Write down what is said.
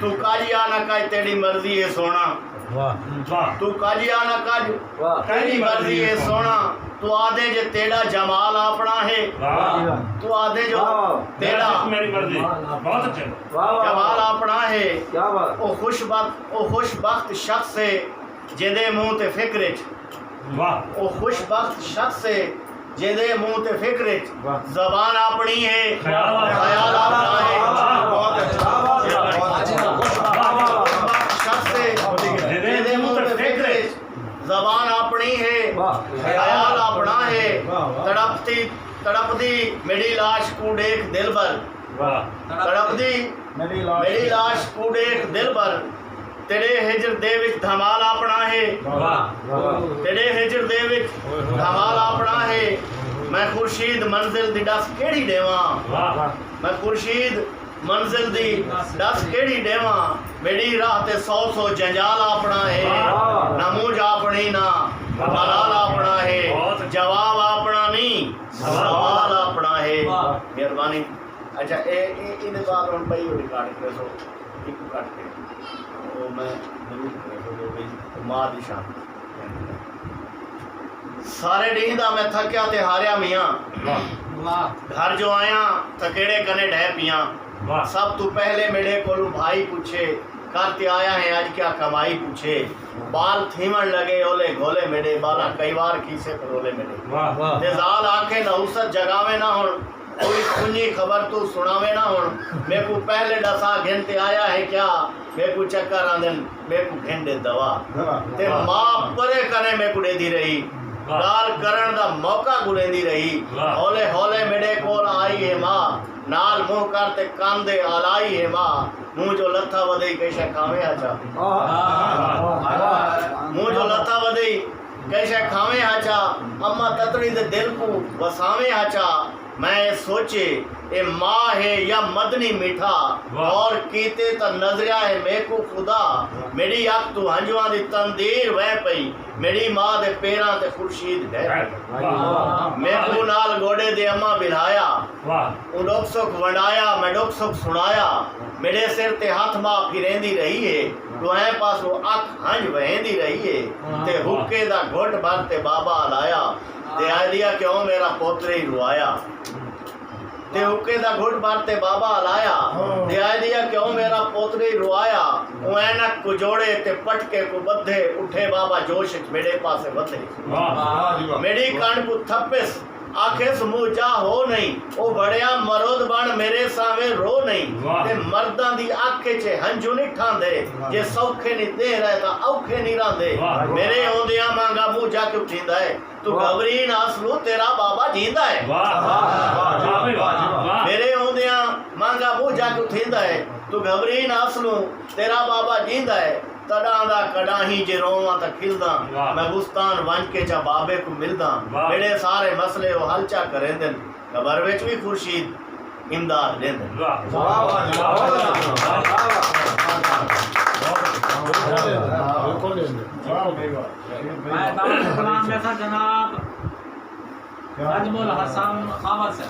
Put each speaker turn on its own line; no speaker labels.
तू काजिया ना काज तेरी मर्जी है सोना तू काजिया ना काज तेरी मर्जी है सोना तू आदे जे तेरा जमाल अपना है तू आदे जो तेरा
मेरी मर्जी बहुत अच्छे
जमाल अपना है ओ खुशबख्त शख्स है जिंदे मुंह ते फिक्र
वाह
ओ खुशबख्त शख्स है जिंदे मुंह ते फिक्र जबान अपनी है ख्याल अपना है बहुत अच्छा शख्स है जिंदे मुंह ते फिक्र जबान अपनी है ख्याल अपना है तड़पती मेरी लाश को देख दिल भर तड़पती मेरी लाश को देख दिल भर तेरे हिजर दे विच धमाल अपना है तेरे हिजर दे विच धमाल अपना है मैं खुर्शीद मंजिल दी दस केड़ी देवां मैं खुर्शीद मंजिल दी दस केड़ी देवां मेरी राह ते 100 जंजाल अपना है ना मूंझ अपनी ना मलाल अपना है जवाब अपना नहीं सवाल अपना है मेहरबानी अच्छा इन बात हम भाई रिकॉर्ड करे सो एक काट के वो मैं जरूर करे सो मां दी शान सारे डी दा मैं थकिया ते हारिया मियां घर जो आया तो केड़े कने ढह पियां सब तू पहले मेरे कोलू भाई पूछे करते आया है आज क्या कमाई पूछे बाल थीमन लगे ओले गोले मेरे बाला कई बार खीसे पर ओले मेरे निजाल आंखें नहुसत जगावे ना हो कोई कुंजी खबर तू सुनावे ना हो मेरे को पहले डसा घंटे आया है क्या मेरे को चक्कर आंदन मेरे को घंटे दवा ते मां परे करे मेरे को देदी रही गाल करण दा मौका गुरेंदी रही हौले हौले मेरे कोल आई है मां नाल मुंह करते कांदे आलाई है मां मुंह जो लथा वदई कैसे खावे आचा मुंह जो लथा वदई कैसे खावे आचा अम्मा ततड़ी दे दिल को वसावे आचा मैं सोचे ए माँ है या मदनी मीठा और कीते त नजरिया है मैं को खुदा मेरी अख तू हंजवा दी तंदीर वह पई मेरी माँ दे पैरां ते खुर्शीद ढह मैं को नाल गोडे दे अम्मा बिठाया उन डोक सुख वंडाया मैं डोक सुख सुनाया मेरे सिर ते हाथ माँ फिरेंदी रही है तुहें पासों अख हंज वहेंदी रही है ते हुक्के दा घुट भर ते बाबा लाया ते आदिया क्यों मेरा पोतरे ही रुआया ते हुक्के दा घुट भर ते बाबा लाया ते आदिया क्यों मेरा पोतरे ही रुआया ओ ऐनक को जोड़े ते पटके को बद्धे उठे बाबा जोश मेरे पासे बद्धे मेरी कान को थप्पिस आखे समूचा हो नहीं ओ बड़िया मरोद बन मेरे सावे रो नहीं ते मर्दां दी आखे च हंजू नहीं ठांदे जे सौखे नहीं दे रहे ता औखे नहीं रांदे मेरे औंदिया मांगा मुंह जा के उठींदा है तू घबरी ना असलू तेरा बाबा जींदा है मेरे औंदिया मांगा मुंह जा के उठींदा है तू घबरी ना असलू तेरा बाबा जींदा है तड़ा दा कड़ाही जे रोवां त खिलदा मैं बुस्तान वंज के चा बाबे को मिलदा मेरे सारे मसले वो हल चा करेंदन खबर विच भी खुर्शीद इमदाद देंदन
मैं दाऊद गुलाम में था जनाब अजमुल हसन खावर से